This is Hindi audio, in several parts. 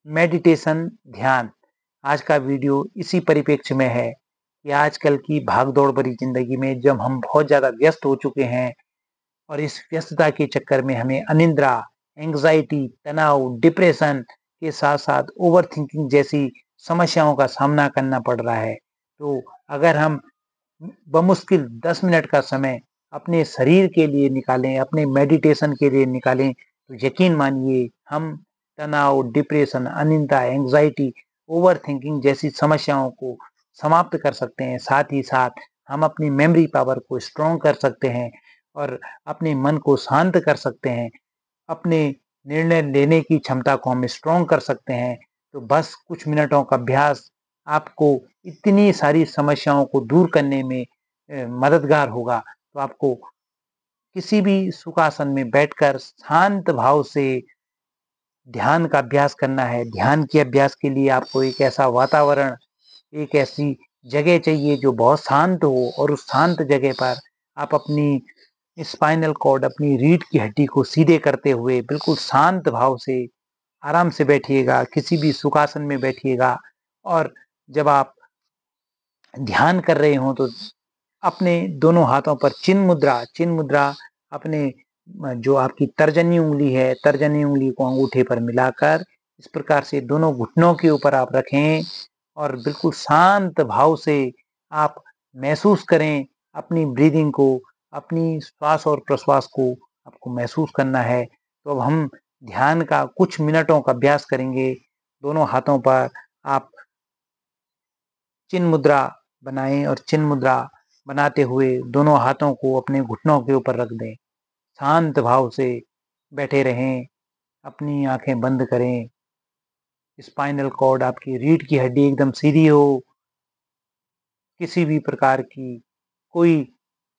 मेडिटेशन, ध्यान। आज का वीडियो इसी परिप्रेक्ष्य में है कि आजकल की भाग-दौड़ भरी ज़िंदगी में जब हम बहुत ज़्यादा व्यस्त हो चुके हैं और इस व्यस्तता के चक्कर में हमें अनिद्रा, एंग्ज़ायटी, तनाव, डिप्रेशन के साथ-साथ ओवरथिंकिंग जैसी समस्याओं का सामना करना पड़ रहा है। तो अगर हम बमुश्किल 10 मिनट का समय अपने शरीर के लिए निकालें, अपने मेडिटेशन के लिए निकालें, तो यकीन मानिए हम तनाव, डिप्रेशन, अनिद्रा, एंग्ज़ायटी, ओवरथिंकिंग जैसी समस्याओं को समाप्त कर सकते हैं। साथ ही साथ हम अपनी मेमोरी पावर को स्ट्रॉन्ग कर सकते हैं और अपने मन को शांत कर सकते हैं। अपने निर्णय लेने की क्षमता को हम स्ट्रॉन्ग कर सकते हैं। तो बस कुछ मिनटों का अभ्यास आपको इतनी सारी समस्याओं को दूर करने में मददगार होगा। तो आपको किसी भी सुखासन में बैठकर शांत भाव से ध्यान का अभ्यास करना है। ध्यान के अभ्यास के लिए आपको एक ऐसा वातावरण, एक ऐसी जगह चाहिए जो बहुत शांत हो और उस शांत जगह पर आप अपनी स्पाइनल कॉर्ड, अपनी रीढ़ की हड्डी को सीधे करते हुए बिल्कुल शांत भाव से आराम से बैठिएगा। किसी भी सुखासन में बैठिएगा और जब आप ध्यान कर रहे हों तो अपने दोनों हाथों पर चिन्ह मुद्रा अपने जो आपकी तर्जनी उँगली है, तर्जनी उँगली को अंगूठे पर मिलाकर इस प्रकार से दोनों घुटनों के ऊपर आप रखें और बिल्कुल शांत भाव से आप महसूस करें अपनी ब्रीदिंग को, अपनी श्वास और प्रश्वास को आपको महसूस करना है। तो अब हम ध्यान का कुछ मिनटों का अभ्यास करेंगे। दोनों हाथों पर आप चिन्ह मुद्रा बनाएं और चिन्ह मुद्रा बनाते हुए दोनों हाथों को अपने घुटनों के ऊपर रख दें। शांत भाव से बैठे रहें, अपनी आंखें बंद करें। स्पाइनल कॉर्ड, आपकी रीढ़ की हड्डी एकदम सीधी हो, किसी भी प्रकार की कोई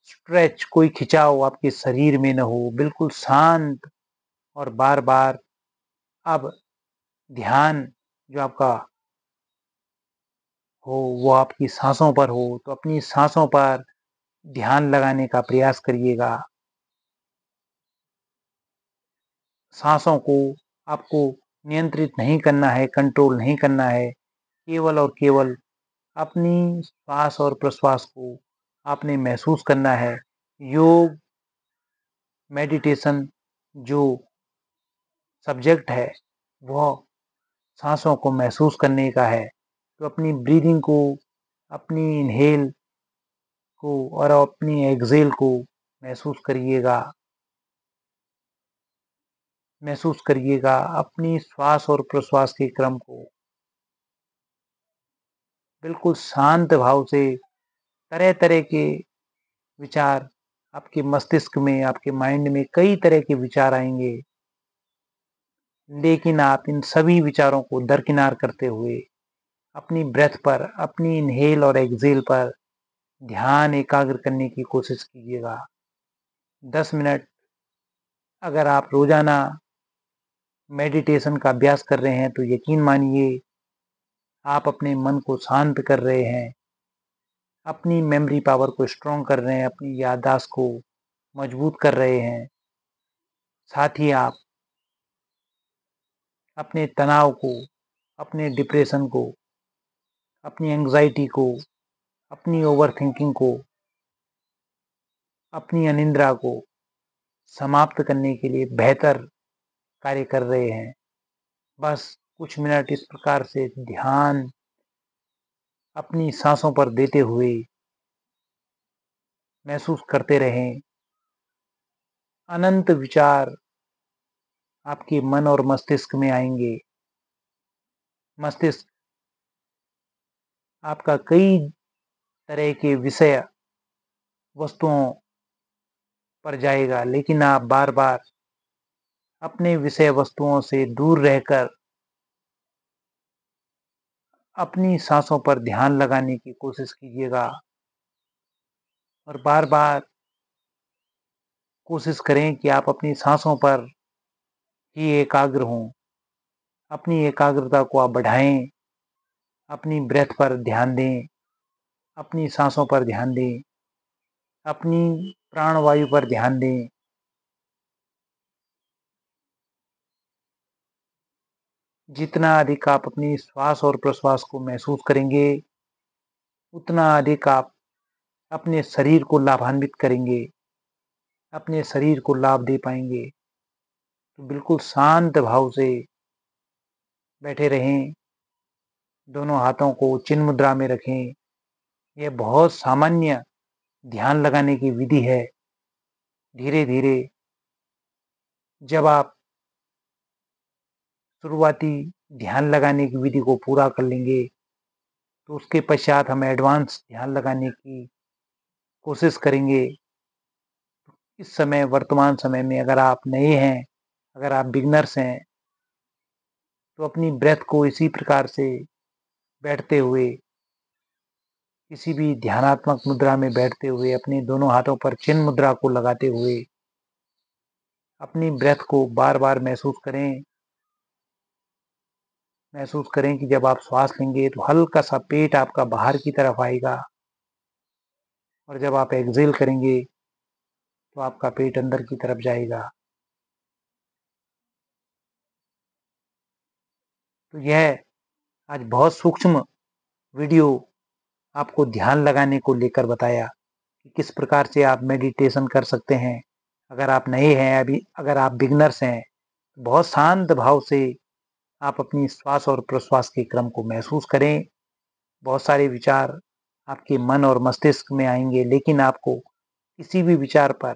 स्ट्रेच, कोई खिंचाव आपके शरीर में न हो, बिल्कुल शांत और बार-बार अब ध्यान जो आपका हो वो आपकी साँसों पर हो, तो अपनी साँसों पर ध्यान लगाने का प्रयास करिएगा। साँसों को आपको नियंत्रित नहीं करना है, कंट्रोल नहीं करना है। केवल और केवल अपनी श्वास और प्रश्वास को आपने महसूस करना है। योग, मेडिटेशन जो सब्जेक्ट है, वह साँसों को महसूस करने का है। तो अपनी ब्रीदिंग को, अपनी इन्हेल को और अपनी एक्सहेल को महसूस करिएगा। महसूस करिएगा अपनी श्वास और प्रश्वास के क्रम को। बिल्कुल शांत भाव से तरह-तरह के विचार आपके मस्तिष्क में, आपके माइंड में कई तरह के विचार आएँगे। लेकिन आप इन सभी विचारों को दरकिनार करते हुए अपनी ब्रेथ पर, अपनी इन्हेल और एक्सहेल पर ध्यान एकाग्र करने की कोशिश कीजिएगा। 10 मिनट अगर आप रोज़ाना मेडिटेशन का अभ्यास कर रहे हैं तो यकीन मानिए आप अपने मन को शांत कर रहे हैं, अपनी मेमोरी पावर को स्ट्रॉन्ग कर रहे हैं, अपनी याददाश्त को मजबूत कर रहे हैं। साथ ही आप अपने तनाव को, अपने डिप्रेशन को, अपनी एंग्ज़ायटी को, अपनी ओवरथिंकिंग को, अपनी अनिद्रा को समाप्त करने के लिए बेहतर कार्य कर रहे हैं। बस कुछ मिनट इस प्रकार से ध्यान अपनी साँसों पर देते हुए महसूस करते रहें। अनंत विचार आपके मन और मस्तिष्क में आएँगे। मस्तिष्क आपका कई तरह के विषय वस्तुओं पर जाएगा, लेकिन आप बार-बार अपने विषय वस्तुओं से दूर रहकर अपनी साँसों पर ध्यान लगाने की कोशिश कीजिएगा और बार-बार कोशिश करें कि आप अपनी साँसों पर ही एकाग्र हों। अपनी एकाग्रता को आप बढ़ाएँ, अपनी ब्रेथ पर ध्यान दें, अपनी साँसों पर ध्यान दें, अपनी प्राणवायु पर ध्यान दें। जितना अधिक आप अपनी श्वास और प्रश्वास को महसूस करेंगे, उतना अधिक आप अपने शरीर को लाभान्वित करेंगे, अपने शरीर को लाभ दे पाएंगे। तो बिल्कुल शांत भाव से बैठे रहें, दोनों हाथों को चिन्ह मुद्रा में रखें। यह बहुत सामान्य ध्यान लगाने की विधि है। धीरे धीरे जब आप शुरुआती ध्यान लगाने की विधि को पूरा कर लेंगे, तो उसके पश्चात हम एडवांस ध्यान लगाने की कोशिश करेंगे। इस समय वर्तमान समय में अगर आप नए हैं, अगर आप बिगनर्स हैं, तो अपनी ब्रेथ को इसी प्रकार से बैठते हुए, किसी भी ध्यानात्मक मुद्रा में बैठते हुए, अपने दोनों हाथों पर चिन्ह मुद्रा को लगाते हुए अपनी ब्रेथ को बार बार महसूस करें कि जब आप श्वास लेंगे तो हल्का सा पेट आपका बाहर की तरफ आएगा, और जब आप एक्सहेल करेंगे तो आपका पेट अंदर की तरफ जाएगा। तो यह आज बहुत सूक्ष्म वीडियो आपको ध्यान लगाने को लेकर बताया कि किस प्रकार से आप मेडिटेशन कर सकते हैं। अगर आप नए हैं, अगर आप बिगनर्स हैं, बहुत शांत भाव से आप अपनी श्वास और प्रश्वास के क्रम को महसूस करें। बहुत सारे विचार आपके मन और मस्तिष्क में आएंगे, लेकिन आपको किसी भी विचार पर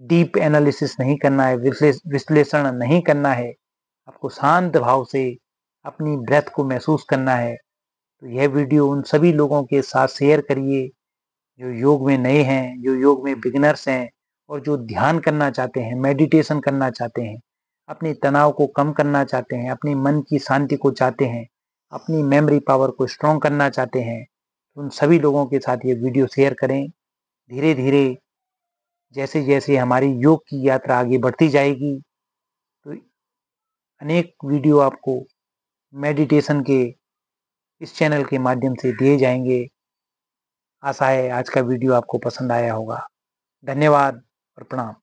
डीप एनालिसिस नहीं करना है, विश्लेषण नहीं करना है। आपको शांत भाव से अपनी ब्रेथ को महसूस करना है। तो यह वीडियो उन सभी लोगों के साथ शेयर करिए जो योग में नए हैं, जो योग में बिगिनर्स हैं, और जो ध्यान करना चाहते हैं, मेडिटेशन करना चाहते हैं, अपने तनाव को कम करना चाहते हैं, अपने मन की शांति को चाहते हैं, अपनी मेमोरी पावर को स्ट्रॉन्ग करना चाहते हैं। तो उन सभी लोगों के साथ ये वीडियो शेयर करें। धीरे धीरे जैसे जैसे हमारी योग की यात्रा आगे बढ़ती जाएगी, तो अनेक वीडियो आपको मेडिटेशन के इस चैनल के माध्यम से दिए जाएंगे। आशा है आज का वीडियो आपको पसंद आया होगा। धन्यवाद और प्रणाम।